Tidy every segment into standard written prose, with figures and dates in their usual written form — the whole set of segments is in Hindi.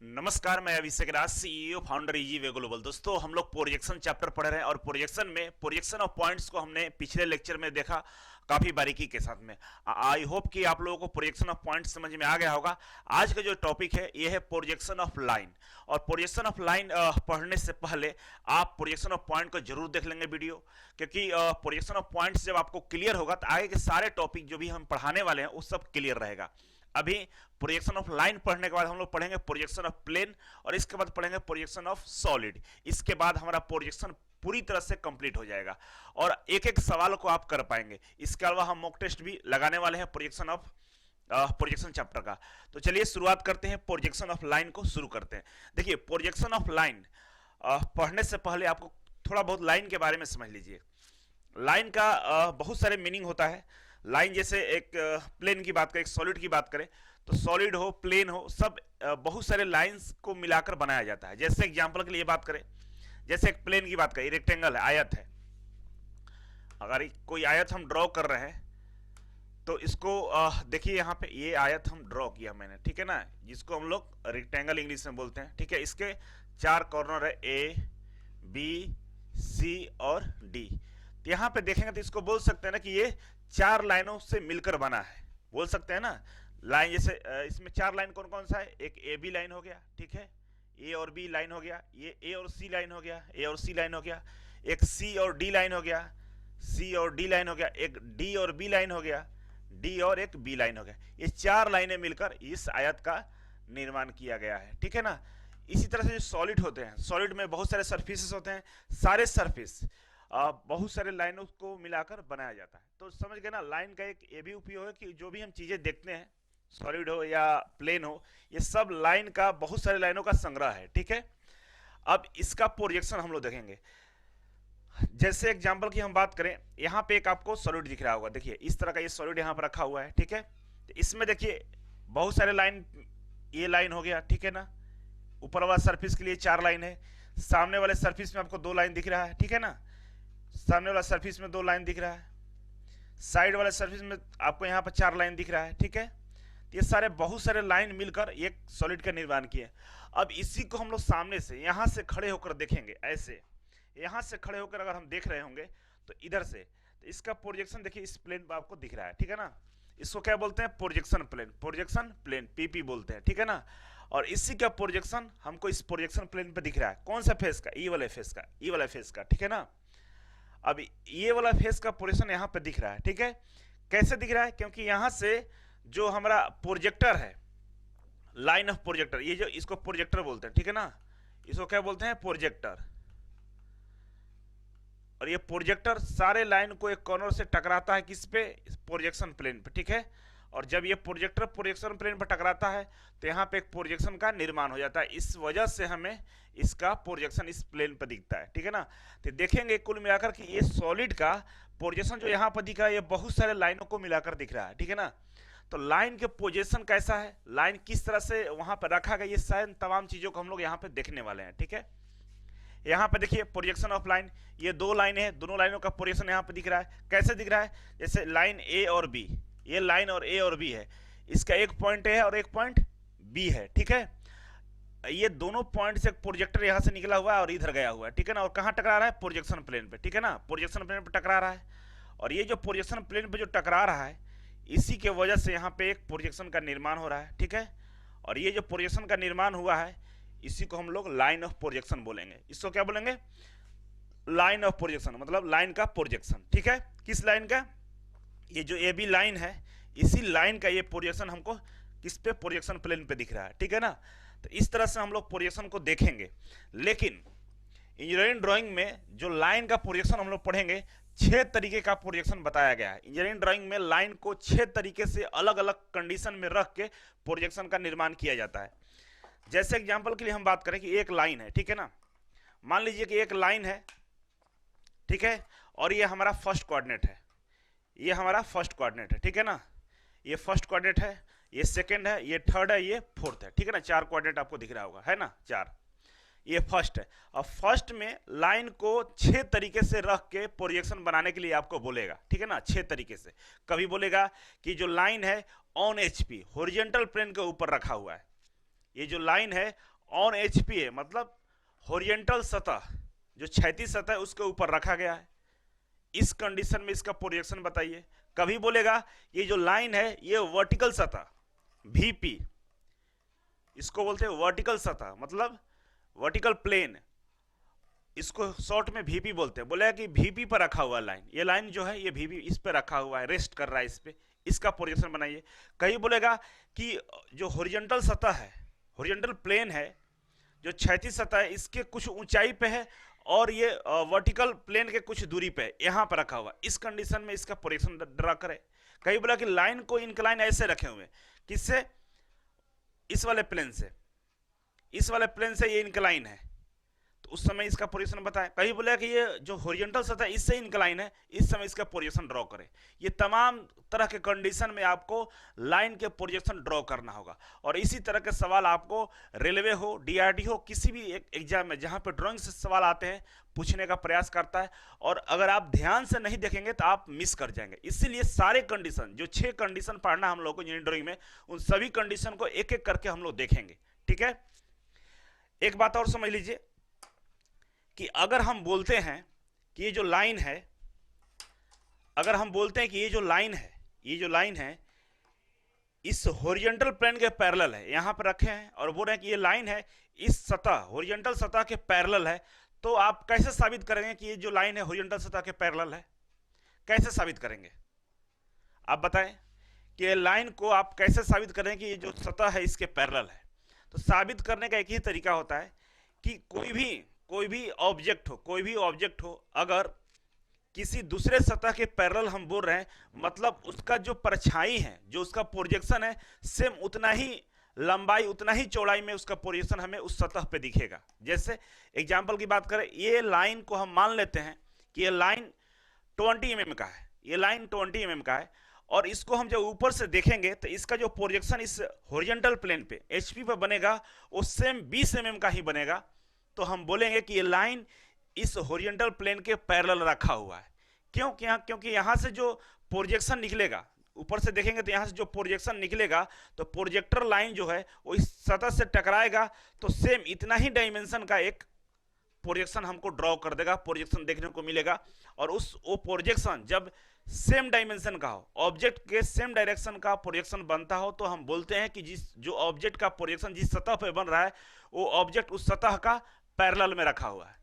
नमस्कार, मैं Abhishek Raj, CEO founder easy way global. दोस्तों, हम लोग प्रोजेक्शन चैप्टर पढ़ रहे हैं और प्रोजेक्शन में प्रोजेक्शन ऑफ पॉइंट्स को हमने पिछले लेक्चर में देखा काफी बारीकी के साथ में। आई होप कि आप लोगों को प्रोजेक्शन ऑफ पॉइंट्स समझ में आ गया होगा। आज का जो टॉपिक है ये है प्रोजेक्शन ऑफ लाइन। और प्रोजेक्शन ऑफ लाइन पढ़ने से पहले आप प्रोजेक्शन ऑफ पॉइंट को जरूर देख लेंगे वीडियो, क्योंकि प्रोजेक्शन ऑफ पॉइंट्स जब आपको क्लियर होगा तो आगे के सारे टॉपिक जो भी हम पढ़ाने वाले हैं वो सब क्लियर रहेगा। अभी प्रोजेक्शन ऑफ लाइन पढ़ने के बाद हम लोग पढ़ेंगे प्रोजेक्शन ऑफ प्लेन, और इसके बाद पढ़ेंगे प्रोजेक्शन ऑफ सॉलिड। इसके बाद हमारा प्रोजेक्शन पूरी तरह से कंप्लीट हो जाएगा और एक एक सवाल को आप कर पाएंगे। इसके अलावा हम मॉक टेस्ट भी लगाने वाले हैं प्रोजेक्शन चैप्टर का। तो चलिए शुरुआत करते हैं, प्रोजेक्शन ऑफ लाइन को शुरू करते हैं। देखिए, प्रोजेक्शन ऑफ लाइन पढ़ने से पहले आपको थोड़ा बहुत लाइन के बारे में समझ लीजिए। लाइन का बहुत सारे मीनिंग होता है। लाइन जैसे एक प्लेन की बात करें, एक सॉलिड की बात करें, तो सॉलिड हो प्लेन हो सब बहुत सारे लाइंस को मिलाकर बनाया जाता है। जैसे एग्जांपल के लिए बात करें, जैसे एक प्लेन की बात करें, रेक्टेंगल है, आयत है। अगर कोई आयत हम ड्रॉ कर रहे हैं तो इसको देखिए, यहाँ पे ये आयत हम ड्रॉ किया मैंने, ठीक है ना, जिसको हम लोग रेक्टेंगल इंग्लिश में बोलते हैं। ठीक है, इसके 4 कॉर्नर है, ए बी सी और डी। तो यहाँ पे देखेंगे तो इसको बोल सकते हैं ना कि ये 4 लाइनों से मिलकर बना है, बोल सकते हैं ना। लाइन जैसे इसमें 4 लाइन कौन कौन सा है, एक ए बी लाइन हो गया, ठीक है, ए और बी लाइन हो गया, ये ए और सी लाइन हो गया, ए और सी लाइन हो गया, एक सी और डी लाइन हो गया, सी और डी लाइन हो गया, एक डी और बी लाइन हो गया, डी और एक बी लाइन हो गया। ये 4 लाइनें मिलकर इस आयत का निर्माण किया गया है, ठीक है ना। इसी तरह से जो सॉलिड होते हैं, सॉलिड में बहुत सारे सरफेसेस होते हैं, सारे सरफेस बहुत सारे लाइनों को मिलाकर बनाया जाता है। तो समझ गए ना, लाइन का एक ये भी उपयोग है कि जो भी हम चीजें देखते हैं, सॉलिड हो या प्लेन हो, ये सब लाइन का, बहुत सारे लाइनों का संग्रह है, ठीक है। अब इसका प्रोजेक्शन हम लोग देखेंगे। जैसे एग्जांपल की हम बात करें, यहाँ पे एक आपको सॉलिड दिख रहा होगा, देखिए इस तरह का ये सॉलिड यहाँ पर रखा हुआ है, ठीक है। तो इसमें देखिए बहुत सारे लाइन, ये लाइन हो गया, ठीक है ना। ऊपर वाला सरफेस के लिए 4 लाइन है, सामने वाले सरफेस में आपको 2 लाइन दिख रहा है, ठीक है ना। सामने वाला सरफेस में 2 लाइन दिख रहा है, साइड वाले सरफेस में आपको यहाँ पर 4 लाइन दिख रहा है, ठीक है। तो ये सारे बहुत सारे लाइन मिलकर एक सॉलिड का निर्माण किए। अब इसी को हम लोग सामने से, यहाँ से खड़े होकर देखेंगे, ऐसे यहाँ से खड़े होकर अगर हम देख रहे होंगे तो इधर से, तो इसका प्रोजेक्शन देखिए इस प्लेन पर आपको दिख रहा है, ठीक है ना। इसको क्या बोलते हैं, projection plane, projection plane PP बोलते हैं, ठीक है ना। और इसी का प्रोजेक्शन हमको इस प्रोजेक्शन प्लेन पे दिख रहा है, कौन सा फेस का, ई वाले फेस का, ई वाला फेस का, ठीक है ना। अब ये वाला फेस का पोजीशन यहाँ पे दिख रहा है, ठीक है। कैसे दिख रहा है, क्योंकि यहाँ से जो हमारा प्रोजेक्टर है, लाइन ऑफ प्रोजेक्टर, ये जो इसको प्रोजेक्टर बोलते हैं, ठीक है ना, इसको क्या बोलते हैं, प्रोजेक्टर। और ये प्रोजेक्टर सारे लाइन को एक कॉर्नर से टकराता है, किस पे, प्रोजेक्शन प्लेन पे, ठीक है। और जब ये प्रोजेक्टर प्रोजेक्शन प्लेन पर टकराता है तो यहाँ पे एक प्रोजेक्शन का निर्माण हो जाता है। इस वजह से हमें इसका प्रोजेक्शन इस प्लेन पर दिखता है, ठीक है ना। तो देखेंगे कुल मिलाकर कि ये सॉलिड का प्रोजेक्शन जो यहाँ पर दिख रहा है, ये बहुत सारे लाइनों को मिलाकर दिख रहा है, ठीक है ना। तो लाइन के पोजीशन कैसा है, लाइन किस तरह से वहां पर रखा गया, ये सारी तमाम चीजों को हम लोग यहाँ पे देखने वाले हैं, ठीक है। यहाँ पे देखिए प्रोजेक्शन ऑफ लाइन, ये 2 लाइन है, दोनों लाइनों का प्रोजेक्शन यहाँ पे दिख रहा है। कैसे दिख रहा है, जैसे लाइन ए और बी, ये लाइन और ए और बी है, इसका एक पॉइंट ए है और एक पॉइंट बी है, ठीक है। ये दोनों पॉइंट से प्रोजेक्टर यहाँ से निकला हुआ है और इधर गया हुआ है, ठीक है ना। और कहाँ टकरा रहा है, प्रोजेक्शन प्लेन पे, ठीक है ना, प्रोजेक्शन प्लेन पे टकरा रहा है। और ये जो प्रोजेक्शन प्लेन पे जो टकरा रहा है, इसी के वजह से यहाँ पे एक प्रोजेक्शन का निर्माण हो रहा है, ठीक है। और ये जो प्रोजेक्शन का निर्माण हुआ है, इसी को हम लोग लाइन ऑफ प्रोजेक्शन बोलेंगे। इसको क्या बोलेंगे, लाइन ऑफ प्रोजेक्शन, मतलब लाइन का प्रोजेक्शन, ठीक है। किस लाइन का, ये जो ए बी लाइन है, इसी लाइन का ये प्रोजेक्शन हमको किस पे, प्रोजेक्शन प्लेन पे दिख रहा है, ठीक है ना। तो इस तरह से हम लोग प्रोजेक्शन को देखेंगे। लेकिन इंजीनियरिंग ड्राइंग में जो लाइन का प्रोजेक्शन हम लोग पढ़ेंगे, 6 तरीके का प्रोजेक्शन बताया गया है। इंजीनियरिंग ड्राइंग में लाइन को 6 तरीके से अलग अलग कंडीशन में रख के प्रोजेक्शन का निर्माण किया जाता है। जैसे एग्जाम्पल के लिए हम बात करें कि एक लाइन है, ठीक है ना, मान लीजिए कि एक लाइन है, ठीक है, और ये हमारा फर्स्ट कोऑर्डिनेट है, ये हमारा फर्स्ट कोऑर्डिनेट है, ठीक है ना। ये फर्स्ट कोऑर्डिनेट है, ये सेकंड है, ये थर्ड है, ये फोर्थ है, ठीक है ना। 4 कोऑर्डिनेट आपको दिख रहा होगा, है ना, 4। ये फर्स्ट है। और फर्स्ट में लाइन को 6 तरीके से रख के प्रोजेक्शन बनाने के लिए आपको बोलेगा, ठीक है ना, 6 तरीके से। कभी बोलेगा कि जो लाइन है ऑन एचपी, हॉरिजॉन्टल प्लेन के ऊपर रखा हुआ है, ये जो लाइन है ऑन एचपी है, मतलब हॉरिजॉन्टल सतह, जो क्षैतिज सतह है उसके ऊपर रखा गया है। इस कंडीशन में इसका प्रोजेक्शन बताइए। कभी बोलेगा ये जो लाइन है ये वर्टिकल सतह वीपी, इसको बोलते हैं वर्टिकल सतह, मतलब वर्टिकल प्लेन, इसको शॉर्ट में वीपी बोलते हैं। बोलेगा कि वीपी पर रखा हुआ लाइन, ये लाइन जो है ये वीपी इस पे रखा हुआ है, रेस्ट कर रहा है इस पे, इसका प्रोजेक्शन बनाइए। कहीं बोलेगा कि जो हॉरिजॉन्टल सतह है, हॉरिजॉन्टल प्लेन है, जो क्षैतिज सतह है इसके कुछ ऊंचाई पे है और ये वर्टिकल प्लेन के कुछ दूरी पे यहाँ पर रखा हुआ, इस कंडीशन में इसका प्रोजेक्शन ड्रा करें। कहीं बोला कि लाइन को इंक्लाइन ऐसे रखे हुए, किससे, इस वाले प्लेन से, इस वाले प्लेन से ये इंक्लाइन है, तो उस समय इसका पोजीशन बताएं। कहीं बोला कि ये जो हॉरिजॉन्टल सतह इससे इंक्लाइन है, इस समय इसका पोजीशन ड्रॉ करें। ये तमाम तरह के कंडीशन में आपको लाइन के प्रोजेक्शन ड्रॉ करना होगा। और इसी तरह के सवाल आपको रेलवे हो, डीआरडी हो, किसी भी एग्जाम में जहां पे ड्राइंग से सवाल आते हैं पूछने का प्रयास करता है। और अगर आप ध्यान से नहीं देखेंगे तो आप मिस कर जाएंगे। इसीलिए सारे कंडीशन, जो 6 कंडीशन पढ़ना हम लोग को इंजीनियरिंग ड्राइंग में, उन सभी कंडीशन को एक एक करके हम लोग देखेंगे। ठीक है, एक बात और समझ लीजिए कि अगर हम बोलते हैं कि ये जो लाइन है, अगर हम बोलते हैं कि ये जो लाइन है, ये जो लाइन है इस हॉरिजॉन्टल प्लेन के पैरेलल है, यहां पर रखे हैं और बोल रहे हैं कि ये लाइन है इस सतह, हॉरिजॉन्टल सतह के पैरेलल है, तो आप कैसे साबित करेंगे कि ये जो लाइन है हॉरिजॉन्टल सतह के पैरेलल है? कैसे साबित करेंगे आप बताएं कि ये लाइन को आप कैसे साबित करें कि ये जो सतह है इसके पैरेलल है? तो साबित करने का एक ही तरीका होता है कि कोई भी ऑब्जेक्ट हो, अगर किसी दूसरे सतह के पैरेलल हम बोल रहे हैं, मतलब उसका जो परछाई है, जो उसका प्रोजेक्शन है, सेम उतना ही लंबाई, उतना ही चौड़ाई में उसका प्रोजेक्शन हमें उस सतह पे दिखेगा। जैसे एग्जांपल की बात करें, ये लाइन को हम मान लेते हैं कि ये लाइन 20 mm का है, ये लाइन 20 mm का है, और इसको हम जब ऊपर से देखेंगे तो इसका जो प्रोजेक्शन इस हॉरिजॉन्टल प्लेन पे एचपी पे बनेगा वो सेम 20 mm का ही बनेगा। तो हम बोलेंगे कि ये लाइन इस हॉरिजॉन्टल प्लेन के पैरेलल रखा हुआ है। क्यों? क्योंकि यहाँ से जो प्रोजेक्शन निकलेगा, ऊपर से देखेंगे तो यहाँ से जो प्रोजेक्शन निकलेगा, तो प्रोजेक्टर लाइन जो है वो इस सतह से टकराएगा, तो सेम इतना ही डायमेंशन का एक प्रोजेक्शन हमको ड्रॉ कर देगा, प्रोजेक्शन देखने को मिलेगा। और वो प्रोजेक्शन जब सेम डायमेंशन का हो, ऑब्जेक्ट के सेम डायरेक्शन का प्रोजेक्शन बनता हो, तो हम बोलते हैं कि जो ऑब्जेक्ट का प्रोजेक्शन जिस सतह पे बन रहा है वो ऑब्जेक्ट उस सतह का पैरेलल में रखा हुआ है।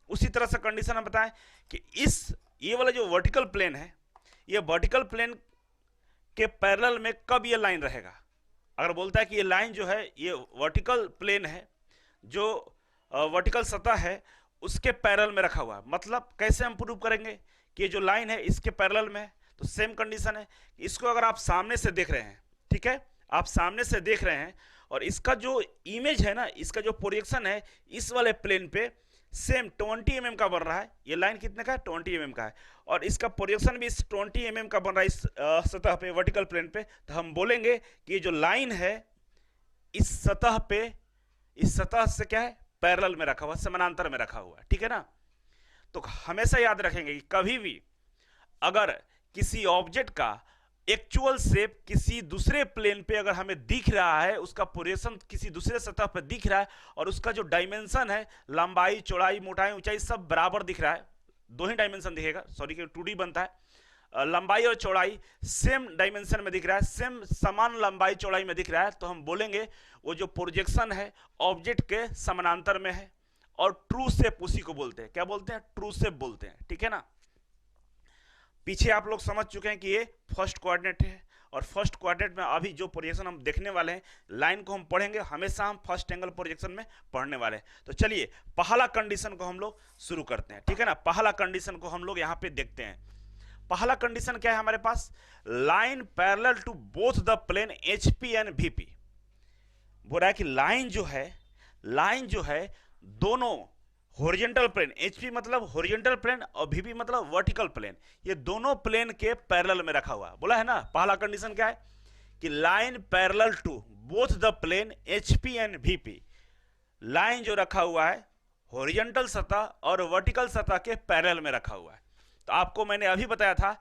उसी तरह से कंडीशन हम बताएं कि ये वाला जो वर्टिकल प्लेन है, ये वर्टिकल प्लेन के पैरेलल में कब ये लाइन रहेगा? अगर बोलता है कि ये लाइन जो है ये वर्टिकल प्लेन है, जो वर्टिकल सतह है उसके पैरेलल में रखा हुआ है, मतलब कैसे हम प्रूव करेंगे कि ये जो लाइन है इसके पैरेलल में है? तो सेम कंडीशन है, इसको अगर आप सामने से देख रहे हैं, ठीक है, आप सामने से देख रहे हैं और इसका जो इमेज है ना, इसका जो प्रोजेक्शन है इस वाले प्लेन पे सेम 20 mm का बन रहा है। ये लाइन कितने का है? 20 mm का है, और इसका प्रोजेक्शन भी इस 20 mm का बन रहा है इस सतह पे, वर्टिकल प्लेन पे। तो हम बोलेंगे कि ये जो लाइन है इस सतह पे, इस सतह से क्या है, पैरेलल में रखा हुआ, समानांतर में रखा हुआ है। ठीक है ना? तो हमेशा याद रखेंगे कि कभी भी अगर किसी ऑब्जेक्ट का एक्चुअल शेप किसी दूसरे प्लेन पे अगर हमें दिख रहा है, उसका प्रोजेक्शन किसी दूसरे सतह पर दिख रहा है, और उसका जो डायमेंशन है, लंबाई, चौड़ाई, मोटाई, ऊंचाई सब बराबर दिख रहा है, 2 ही डायमेंशन दिखेगा, सॉरी कि 2D बनता है, लंबाई और चौड़ाई सेम डायमेंशन में दिख रहा है, सेम समान लंबाई चौड़ाई में दिख रहा है, तो हम बोलेंगे वो जो प्रोजेक्शन है ऑब्जेक्ट के समानांतर में है। और ट्रू शेप उसी को बोलते हैं, क्या बोलते हैं? ट्रू शेप बोलते हैं। ठीक है ना? पीछे आप लोग समझ चुके हैं कि ये फर्स्ट कोऑर्डिनेट है, और फर्स्ट कोऑर्डिनेट में अभी जो प्रोजेक्शन हम देखने वाले हैं, लाइन को हम पढ़ेंगे, हमेशा हम फर्स्ट एंगल प्रोजेक्शन में पढ़ने वाले हैं। तो चलिए पहला कंडीशन को हम लोग शुरू करते हैं। ठीक है ना? पहला कंडीशन को हम लोग यहाँ पे देखते हैं। पहला कंडीशन क्या है हमारे पास? Line parallel to both the plane HP and VP. बोल रहा है कि लाइन जो है दोनों हॉरिजॉन्टल प्लेन, एचपी मतलब हॉरिजॉन्टल प्लेन और वीपी मतलब वर्टिकल प्लेन, ये दोनों प्लेन के पैरेलल में रखा हुआ। बोला है ना? पहला कंडीशन क्या है कि line parallel to both the plane HP and VP, line जो रखा हुआ है हॉरिजॉन्टल सतह और वर्टिकल सतह के पैरेलल में रखा हुआ है। तो आपको मैंने अभी बताया था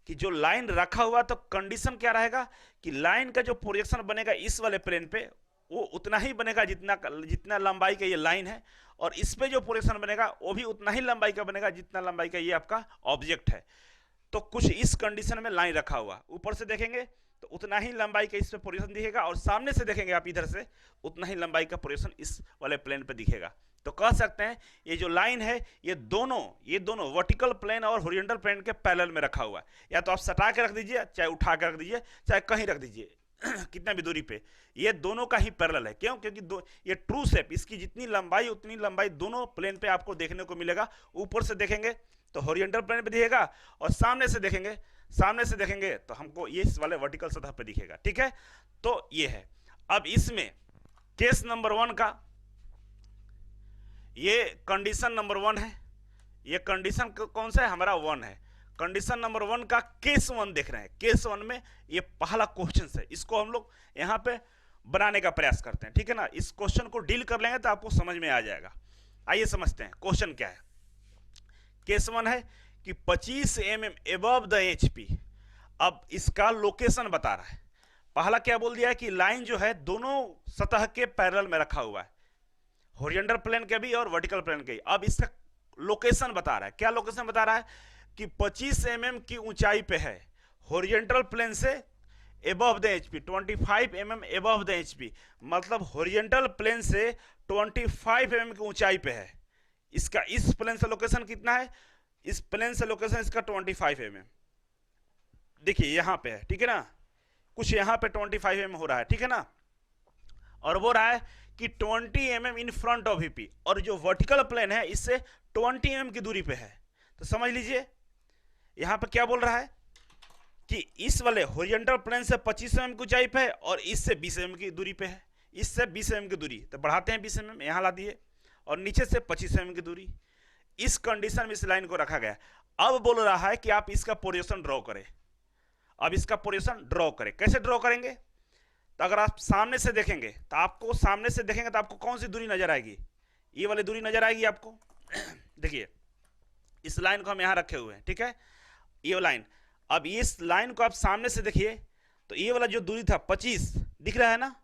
कि जो लाइन रखा हुआ, तो कंडीशन क्या रहेगा कि लाइन का जो प्रोजेक्शन बनेगा इस वाले प्लेन पे, वो उतना ही बनेगा जितना जितना लंबाई का ये लाइन है, और इस पे जो प्रोजेक्शन बनेगा वो भी उतना ही लंबाई का बनेगा जितना लंबाई का ये आपका ऑब्जेक्ट है। तो कुछ इस कंडीशन में लाइन रखा हुआ, ऊपर से देखेंगे तो उतना ही लंबाई का इस पे प्रोजेक्शन दिखेगा, और सामने से देखेंगे आप इधर से उतना ही लंबाई का प्रोजेक्शन इस वाले प्लेन पे दिखेगा। तो कह सकते हैं ये जो लाइन है ये दोनों वर्टिकल प्लेन और हॉरिजॉन्टल प्लेन के पैरेलल में रखा हुआ है। या तो आप सटा के रख दीजिए, चाहे उठा के रख दीजिए, चाहे कहीं रख दीजिए कितना भी दूरी पे, ये दोनों का ही पैरेलल है। क्यों? क्योंकि ये ट्रू शेप, इसकी जितनी लंबाई उतनी लंबाई दोनों प्लेन पे आपको देखने को मिलेगा। ऊपर से देखेंगे तो हॉरिजॉन्टल प्लेन पे दिखेगा, और सामने से देखेंगे तो हमको ये इस वाले वर्टिकल सतह पे दिखेगा। ठीक है, तो ये है। अब इसमें केस नंबर 1 का ये कंडीशन नंबर 1 है, ये कंडीशन कौन सा है? हमारा 1 है। कंडीशन नंबर 1 का केस 1 देख रहे हैं। केस 1 में ये पहला क्वेश्चन है, इसको हम लोग यहाँ पे बनाने का प्रयास करते हैं। ठीक है ना, इस क्वेश्चन को डील कर लेंगे तो आपको समझ में आ जाएगा। आइए समझते हैं क्वेश्चन क्या है। केस 1 है कि 25 mm एबव द HP। अब इसका लोकेशन बता रहा है। पहला क्या बोल दिया है कि लाइन जो है दोनों सतह के पैरेलल में रखा हुआ है, हॉरिजॉन्टल प्लेन के भी और वर्टिकल प्लेन के भी। अब इसका लोकेशन बता रहा है। क्या लोकेशन बता रहा है कि 25 mm की ऊंचाई पे है, हॉरिजॉन्टल प्लेन से above the HP, 25 mm above the HP, मतलब हॉरिजॉन्टल प्लेन से 25 mm की ऊंचाई पे है। इसका इस प्लेन से लोकेशन कितना है? इस प्लेन से लोकेशन इसका 25 mm, देखिए यहां पे है। ठीक है ना, कुछ यहां पे 25 mm हो रहा है। ठीक है ना, और वो रहा है कि 20 mm in front of VP, और जो वर्टिकल प्लेन है इससे 20 mm की दूरी पे है। तो समझ लीजिए यहां पे क्या बोल रहा है कि इस वाले हॉरिजॉन्टल प्लेन से 25 mm की ऊंचाई पे है, और इससे 20 mm की दूरी पे है। इससे 20 mm की दूरी, तो बढ़ाते हैं 20 mm, यहां ला दिए, और नीचे से 25 mm की दूरी। इस कंडीशन में इस लाइन को रखा गया। अब बोल रहा है कि आप इसका प्रोजेक्शन ड्रॉ करें। अब इसका प्रोजेक्शन ड्रॉ करें, कैसे ड्रॉ करेंगे? तो अगर आप सामने से देखेंगे तो आपको कौन सी दूरी नजर आएगी? ये वाली दूरी नजर आएगी आपको। देखिए इस लाइन को हम यहां रखे हुए हैं। ठीक है, ये लाइन। अब इस लाइन को आप सामने से देखिए तो ये वाला जो दूरी था 25 दिख रहा है ना,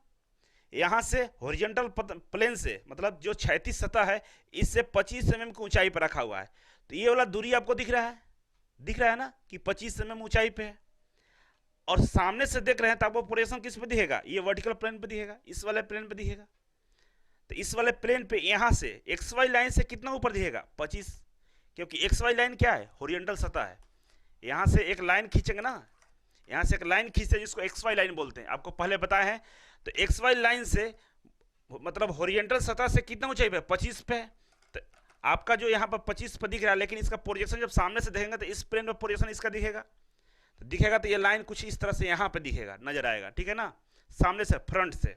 यहां से हॉरिजॉन्टल प्लेन से, मतलब जो क्षैतिज सतह है, इससे 25 mm की ऊंचाई पर रखा हुआ है। तो ये वाला दूरी आपको दिख रहा है ना कि 25 mm ऊंचाई पे है, और सामने से देख रहे हैं तो आपको प्रोजेक्शन किस पे दिखेगा? ये वर्टिकल प्लेन पे दिखेगा, इस वाले प्लेन पे दिखेगा। तो इस वाले प्लेन पे यहां से XY लाइन से कितना ऊपर दिखेगा? 25, क्योंकि XY लाइन क्या है? हॉरिजॉन्टल सतह है। यहां से एक लाइन खींचेंगे ना, यहां से एक लाइन खींचते हैं जिसको XY लाइन बोलते हैं, आपको पहले बताया है। तो XY लाइन से मतलब हॉरिजॉन्टल सतह से कितना ऊंचाई पे? 25 पे। तो आपका जो यहाँ पर 25 पे दिख रहा है, लेकिन इसका प्रोजेक्शन जब सामने से देखेंगे तो इस प्लेन पे प्रोजेक्शन इसका दिखेगा। तो ये लाइन कुछ इस तरह से यहाँ पे दिखेगा, नजर आएगा। ठीक है ना, सामने से, फ्रंट से।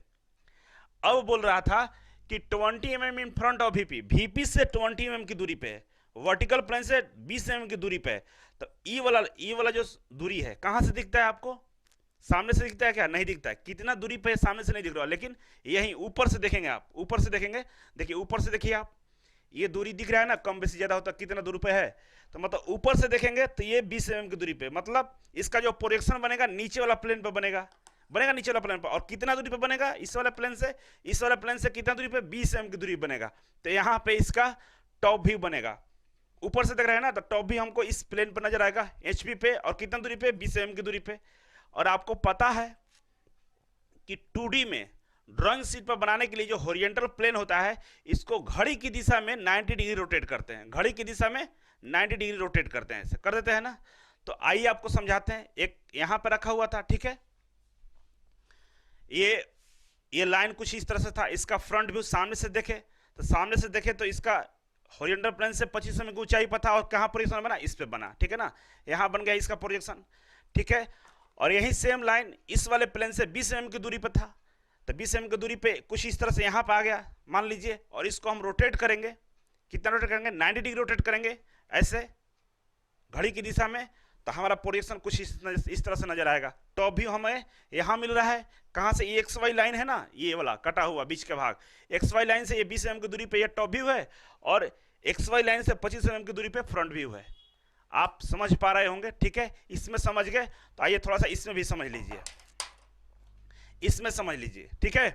अब बोल रहा था कि 20 mm in front of VP से 20 mm की दूरी पे है, वर्टिकल प्लेन से 20 mm की दूरी पे है। तो ई वाला जो दूरी है कहां से दिखता है आपको? सामने से दिखता है क्या? नहीं दिखता है। कितना दूरी पे सामने से नहीं दिख रहा, लेकिन यही ऊपर से देखेंगे आप, ऊपर से देखेंगे, देखिए ऊपर से देखिए आप, ये दूरी दिख रहा है ना, कम बेसी ज्यादा होता कितना दूरी पे है? तो मतलब ऊपर से देखेंगे तो ये 20 mm की दूरी पे, मतलब इसका जो प्रोजेक्शन बनेगा नीचे वाला प्लेन पे बनेगा नीचे वाला प्लेन पर। और कितना दूरी पे बनेगा? इस वाले प्लेन से कितना दूरी पे? 20 mm की दूरी बनेगा। तो यहाँ पे इसका टॉप व्यू बनेगा, ऊपर से देख रहे हैं ना, तो टॉप व्यू हमको इस प्लेन पर नजर आएगा, HP पे, और कितना दूरी पे? 20 mm की दूरी पे। और आपको पता है कि 2D में ड्राइंग शीट पर बनाने के लिए जो हॉरिजॉन्टल प्लेन होता है, इसको घड़ी की दिशा में 90 डिग्री रोटेट करते हैं, घड़ी की दिशा में 90 डिग्री रोटेट करते हैं, ऐसे कर देते हैं ना। तो आइए आपको समझाते हैं। एक यहां पर रखा हुआ था, ठीक है, ये लाइन कुछ इस तरह से था। इसका फ्रंट व्यू सामने से देखे तो इसका हॉरिजॉन्टल प्लेन से 25 mm की ऊंचाई पर था, और कहां प्रोजेक्शन बना? इस पे बना। ठीक है ना, यहां बन गया इसका प्रोजेक्शन। ठीक है, और यही सेम लाइन इस वाले प्लेन से 20 mm की दूरी पर था, तो 20 mm की दूरी पे कुछ इस तरह से यहां पर आ गया मान लीजिए, और इसको हम रोटेट करेंगे। कितना रोटेट करेंगे? 90 डिग्री रोटेट करेंगे ऐसे घड़ी की दिशा में, तो हमारा प्रोजेक्शन कुछ इस तरह से नजर आएगा। टॉप व्यू हमें यहाँ मिल रहा है, कहाँ से? ये XY लाइन है ना, ये वाला कटा हुआ बीच का भाग, XY लाइन से ये 20 mm की दूरी पे ये टॉप व्यू है, और XY लाइन से 25 mm की दूरी पे फ्रंट व्यू है। आप समझ पा रहे होंगे? ठीक है, इसमें समझ गए तो आइए थोड़ा सा इसमें भी समझ लीजिए, ठीक है।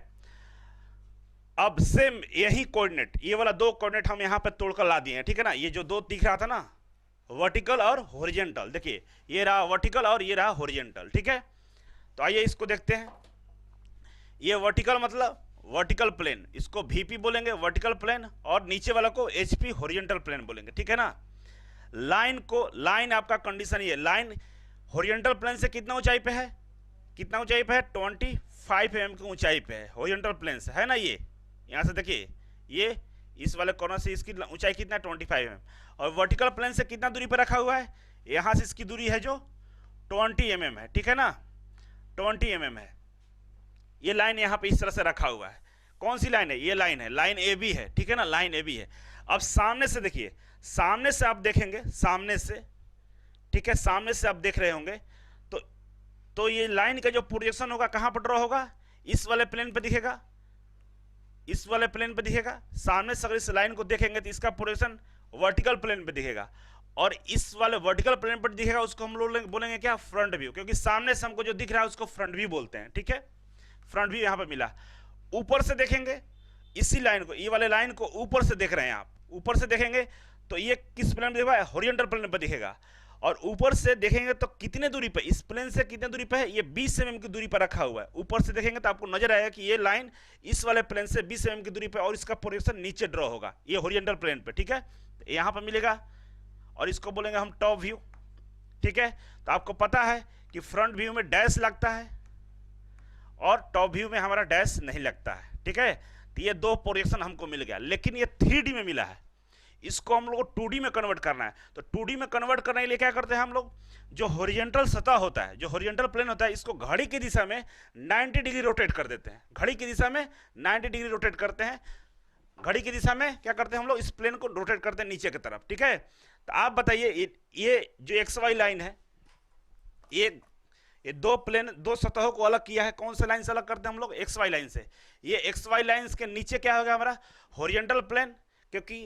अब सेम यही कोऑर्डिनेट, ये वाला दो कोऑर्डिनेट हम यहाँ पे तोड़कर ला दिए हैं, ठीक है ना। ये जो दो दिख रहा था ना, वर्टिकल और हॉरिजॉन्टल, देखिए ये रहा वर्टिकल और ये रहा हॉरिजॉन्टल, ठीक है। तो आइए इसको देखते हैं। ये वर्टिकल मतलब वर्टिकल प्लेन, इसको वीपी बोलेंगे वर्टिकल प्लेन, और नीचे वाला को एचपी हॉरिजॉन्टल प्लेन बोलेंगे, ठीक है ना। लाइन को, लाइन आपका कंडीशन ये, लाइन हॉरिजॉन्टल प्लेन से कितना ऊंचाई पे है, कितना ऊंचाई पे है, 25 mm की ऊंचाई पे है हॉरिजॉन्टल प्लेन से, है ना। ये यहाँ से देखिए, ये इस वाले कॉर्नर से इसकी ऊंचाई कितना है, 25 mm, और वर्टिकल प्लेन से कितना दूरी पर रखा हुआ है, यहाँ से इसकी दूरी है जो 20 mm है, ठीक है ना, 20 mm है। ये लाइन यहाँ पे इस तरह से रखा हुआ है। कौन सी लाइन है, ये लाइन है, लाइन ए बी है, ठीक है ना, लाइन ए बी है। अब सामने से देखिए, सामने से आप देखेंगे, सामने से, ठीक है, सामने से आप देख रहे होंगे, तो ये लाइन का जो प्रोजेक्शन होगा कहाँ पर ड्रॉ होगा, इस वाले प्लेन पे दिखेगा, इस वाले प्लेन पे दिखेगा। सामने से अगर इस लाइन को देखेंगे तो इसका प्रोजेक्शन वर्टिकल प्लेन पे दिखेगा, और इस वाले वर्टिकल प्लेन पर दिखेगा, उसको हम लोग बोलेंगे क्या, फ्रंट व्यू, क्योंकि सामने से हमको जो दिख रहा है उसको फ्रंट व्यू बोलते हैं, ठीक है। फ्रंट व्यू यहाँ पे मिला। ऊपर से देखेंगे इसी लाइन को, ये वाले लाइन को ऊपर से देख रहे हैं आप, ऊपर से देखेंगे तो ये किस प्लेन पे दिखेगा, हॉरिजॉन्टल प्लेन पे दिखेगा। और ऊपर से देखेंगे तो कितने दूरी पे, इस प्लेन से कितने दूरी पे है, ये 20 mm की दूरी पर रखा हुआ है। ऊपर से देखेंगे तो आपको नजर आएगा कि ये लाइन इस वाले प्लेन से 20 mm की दूरी पे, और इसका प्रोजेक्शन नीचे ड्रॉ होगा, ये हॉरिजॉन्टल प्लेन पे, ठीक है, यहाँ पर मिलेगा, और इसको बोलेंगे हम टॉप व्यू, ठीक है। तो आपको पता है कि फ्रंट व्यू में डैश लगता है और टॉप व्यू में हमारा डैश नहीं लगता है, ठीक है। तो ये दो प्रोजेक्शन हमको मिल गया, लेकिन ये 3D में मिला है, इसको हम लोग को 2D में कन्वर्ट करना है। तो 2D में कन्वर्ट करने के लिए क्या करते हैं हम लोग, जो हॉरिजॉन्टल सतह होता है, जो हॉरिजॉन्टल प्लेन होता है, इसको घड़ी की दिशा में 90 डिग्री रोटेट कर देते हैं, घड़ी की दिशा में 90 डिग्री रोटेट करते हैं। घड़ी की दिशा में क्या करते हैं हम लोग, इस प्लेन को रोटेट करते हैं नीचे की तरफ, ठीक है। तो आप बताइए, ये जो एक्स वाई लाइन है, ये दो प्लेन, दो सतहों को अलग किया है, कौन सा लाइन से अलग करते हैं हम लोग, एक्स वाई लाइन से। ये एक्स वाई लाइन के नीचे क्या होगा हमारा, हॉरिजॉन्टल प्लेन, क्योंकि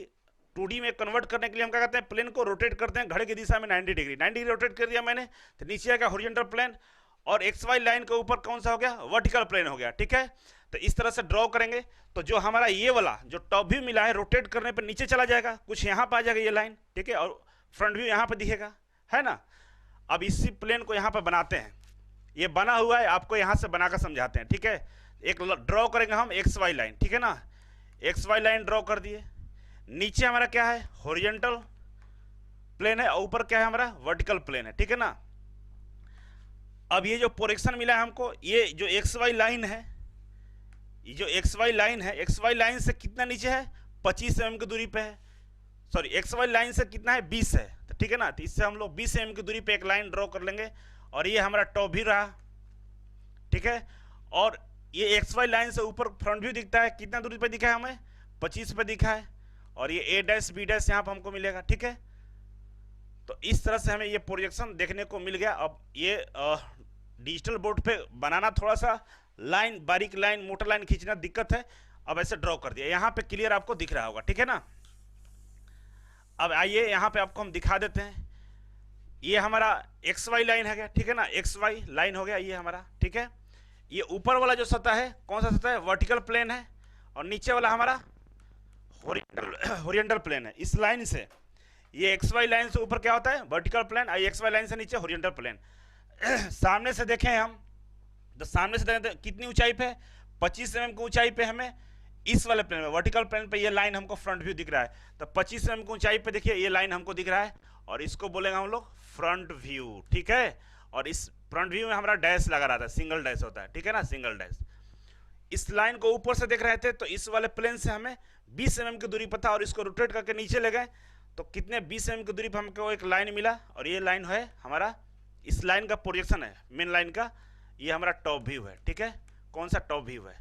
2D में कन्वर्ट करने के लिए हम क्या करते हैं, प्लेन को रोटेट करते हैं घड़ी की दिशा में 90 डिग्री रोटेट कर दिया मैंने, तो नीचे आएगा हॉरिजॉन्टल प्लेन, और एक्स वाई लाइन के ऊपर कौन सा हो गया, वर्टिकल प्लेन हो गया, ठीक है। तो इस तरह से ड्रॉ करेंगे, तो जो हमारा ये वाला जो टॉप व्यू मिला है, रोटेट करने पर नीचे चला जाएगा, कुछ यहाँ पर आ जाएगा ये लाइन, ठीक है, और फ्रंट व्यू यहाँ पर दिखेगा, है ना। अब इसी प्लेन को यहाँ पर बनाते हैं, ये बना हुआ है, आपको यहाँ से बनाकर समझाते हैं, ठीक है। एक ड्रॉ करेंगे हम एक्स वाई लाइन, ठीक है ना, एक्स वाई लाइन ड्रॉ कर दिए। नीचे हमारा क्या है, हॉरिजॉन्टल प्लेन है, और ऊपर क्या है हमारा, वर्टिकल प्लेन है, ठीक है ना। अब ये जो प्रोजेक्शन मिला है हमको, ये जो एक्स वाई लाइन है, ये जो एक्स वाई लाइन है, एक्स वाई लाइन से कितना नीचे है, 25 mm की दूरी पे है, सॉरी एक्स वाई लाइन से कितना है, 20 है, तो ठीक है ना। तो इससे हम लोग 20 mm की दूरी पे एक लाइन ड्रॉ कर लेंगे, और ये हमारा टॉप व्यू रहा, ठीक है। और ये एक्स वाई लाइन से ऊपर फ्रंट व्यू दिखता है, कितना दूरी पे दिखा है हमें, 25 पे दिखा है, और ये ए डैश बी डैश यहाँ पर हमको मिलेगा, ठीक है। तो इस तरह से हमें ये प्रोजेक्शन देखने को मिल गया। अब ये डिजिटल बोर्ड पे बनाना थोड़ा सा लाइन, बारीक लाइन, मोटा लाइन खींचना दिक्कत है। अब ऐसे ड्रॉ कर दिया, यहाँ पे क्लियर आपको दिख रहा होगा, ठीक है ना। अब आइए यहाँ पे आपको हम दिखा देते हैं, ये हमारा एक्स वाई लाइन है, ठीक है ना, एक्स वाई लाइन हो गया ये हमारा, ठीक है। ये ऊपर वाला जो सतह है, कौन सा सतह है, वर्टिकल प्लेन है, और नीचे वाला हमारा हॉरिजॉन्टल प्लेन है। इस लाइन से, ये एक्स वाई लाइन से ऊपर क्या होता है, वर्टिकल प्लेन, और एक्स वाई लाइन से नीचे हॉरिजॉन्टल प्लेन। सामने से देखें हम, तो सामने से देखें तो कितनी ऊंचाई पे, 25 mm की ऊंचाई पे हमें इस वाले प्लेन में, वर्टिकल प्लेन पे ये लाइन हमको फ्रंट व्यू दिख रहा है। तो 25 mm की ऊंचाई पे देखिए ये लाइन हमको दिख रहा है, और इसको बोलेंगे हम लोग फ्रंट व्यू, ठीक है। और इस फ्रंट व्यू में हमारा डैश लगा रहा था, सिंगल डैश होता है, ठीक है ना, सिंगल डैश। इस लाइन को ऊपर से देख रहे थे, तो इस वाले प्लेन से हमें 20 mm की दूरी पर था, और इसको रोटेट करके नीचे ले गए, तो कितने 20 mm की दूरी पर हमको एक लाइन मिला, और ये लाइन है हमारा, इस लाइन का प्रोजेक्शन है मेन लाइन का, ये हमारा टॉप व्यू है, ठीक है। कौन सा टॉप व्यू है।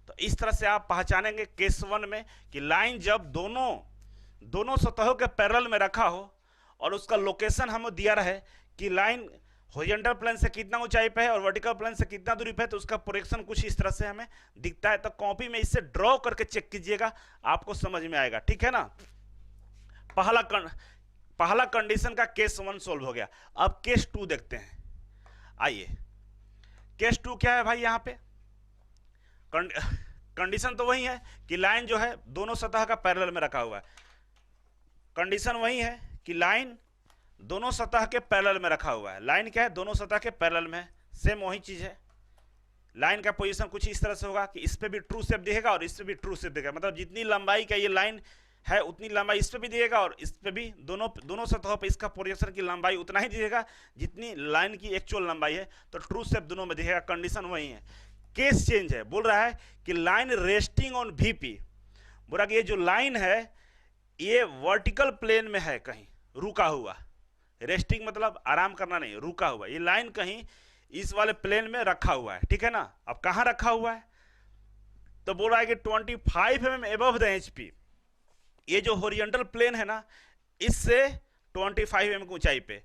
तो इस तरह से आप पहचानेंगे केस 1 में कि लाइन जब दोनों सतहों के पैरेलल में रखा हो, और उसका लोकेशन हमें दिया रहे कि लाइन हॉरिजॉन्टल प्लेन से कितना ऊंचाई पे है और वर्टिकल प्लेन से कितना दूरी पे है, तो उसका प्रोजेक्शन कुछ इस तरह से हमें दिखता है। तो कॉपी में इससे ड्रॉ करके चेक कीजिएगा, आपको समझ में आएगा, ठीक है ना। पहला कंडीशन का केस 1 सोल्व हो गया। अब केस 2 देखते हैं। आइए, केस 2 क्या है भाई, यहाँ पे कंडीशन तो वही है कि लाइन जो है दोनों सतह का पैरेलल में रखा हुआ है। कंडीशन वही है कि लाइन दोनों सतह के पैरेलल में रखा हुआ है। लाइन क्या है, दोनों सतह के पैरेलल में है। सेम वही चीज है। लाइन का पोजीशन कुछ इस तरह से होगा कि इस पे भी ट्रू शेप दिखेगा और इस पे भी ट्रू शेप दिखेगा, मतलब जितनी लंबाई का ये लाइन है उतनी लंबाई इस पे भी दिखेगा और इस पे भी, दोनों सतहों पे इसका प्रोजेक्शन की लंबाई उतना ही दिखेगा जितनी लाइन की एक्चुअल लंबाई है। तो ट्रू शेप दोनों में दिखेगा। कंडीशन वही है। केस चेंज है, बोल रहा है कि लाइन रेस्टिंग ऑन वीपी। बोल रहा कि ये जो लाइन है ये वर्टिकल प्लेन में है, कहीं रुका हुआ। रेस्टिंग मतलब आराम करना नहीं, रुका हुआ। ये लाइन कहीं इस वाले प्लेन में रखा हुआ है, ठीक है ना। अब कहां रखा हुआ है, तो बोल रहा है कि 25 mm एबव द एचपी। ये जो हॉरिजॉन्टल प्लेन है ना, इससे 25 mm की ऊंचाई पे।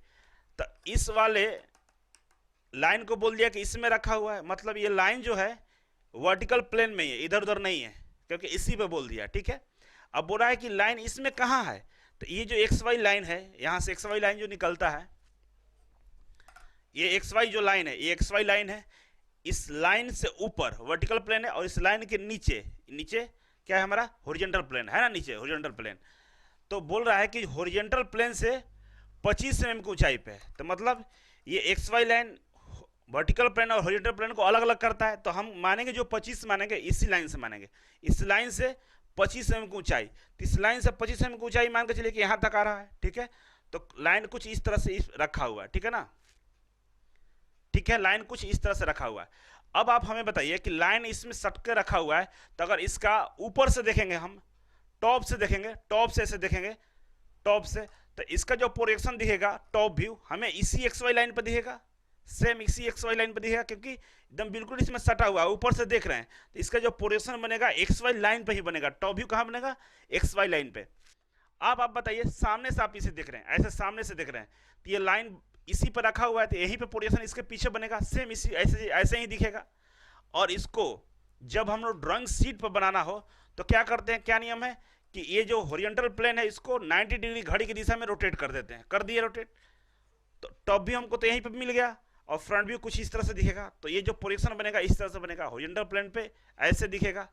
तो इस वाले लाइन को बोल दिया कि इसमें रखा हुआ है, मतलब ये लाइन जो है वर्टिकल प्लेन में ही है, इधर उधर नहीं है, क्योंकि इसी पे बोल दिया, ठीक है। अब बोल रहा है कि लाइन इसमें कहां है, तो ये जो एक्स वाई लाइन है, यहां से एक्स वाई लाइन जो निकलता है, ये एक्स वाई जो लाइन है, ये एक्स वाई लाइन है। इस लाइन से ऊपर वर्टिकल प्लेन है और इस लाइन के नीचे, नीचे क्या है हमारा, हॉरिजॉन्टल प्लेन है ना, नीचे हॉरिजॉन्टल प्लेन। तो बोल रहा है कि हॉरिजॉन्टल प्लेन से 25 mm की ऊंचाई पे है। तो मतलब ये X Y line vertical plane और हॉरिजॉन्टल प्लेन को अलग अलग करता है। तो हम मानेंगे जो 25 मानेंगे, इसी लाइन से मानेंगे, इस लाइन से 25 mm की ऊंचाई। तो इस लाइन से 25 mm की ऊंचाई मान के चलिए कि यहां तक आ रहा है, ठीक है। तो लाइन कुछ इस तरह से रखा हुआ है, ठीक है ना, ठीक है। लाइन कुछ इस तरह से रखा हुआ है। अब आप हमें बताइए कि लाइन इसमें सट के रखा हुआ है, तो अगर इसका ऊपर से देखेंगे, हम टॉप से देखेंगे, टॉप से ऐसे देखेंगे, टॉप से, तो इसका जो प्रोजेक्शन दिखेगा टॉप व्यू हमें इसी एक्स वाई लाइन पर दिखेगा, सेम इसी एक्स वाई लाइन पर दिखेगा, क्योंकि एकदम बिल्कुल इसमें सटा हुआ है, ऊपर से देख रहे हैं। तो इसका जो प्रोजेक्शन बनेगा एक्स वाई लाइन पर ही बनेगा। टॉप व्यू कहाँ बनेगा, एक्स वाई लाइन पे। अब आप बताइए, सामने से आप इसे देख रहे हैं, ऐसे सामने से देख रहे हैं, तो ये लाइन इसी पर रखा हुआ है, तो यहीं पे प्रोजेक्शन इसके पीछे बनेगा, सेम इसी ऐसे ही दिखेगा। और इसको जब हम लोग ड्राइंग शीट पर बनाना हो तो क्या करते हैं, क्या नियम है कि ये जो हॉरिजॉन्टल प्लेन है इसको 90 डिग्री घड़ी की दिशा में रोटेट कर देते हैं, कर दिए रोटेट। तो टॉप भी हमको तो यहीं पे मिल गया और फ्रंट व्यू कुछ इस तरह से दिखेगा। तो ये जो प्रोजेक्शन बनेगा इस तरह से बनेगा, हॉरिजॉन्टल प्लेन पे ऐसे दिखेगा,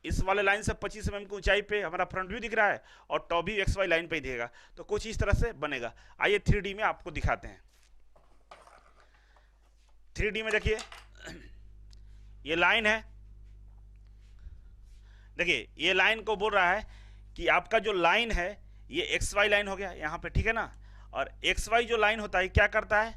इस वाले लाइन से 25 mm की ऊंचाई पे हमारा फ्रंट व्यू दिख रहा है और top view X Y line पे ही दिखेगा। तो कुछ इस तरह से बनेगा। आइए 3D में आपको दिखाते हैं। 3D में देखिए, ये लाइन है, देखिए ये लाइन को बोल रहा है कि आपका जो लाइन है ये एक्स वाई लाइन हो गया यहाँ पे, ठीक है ना। और एक्स वाई जो लाइन होता है क्या करता है,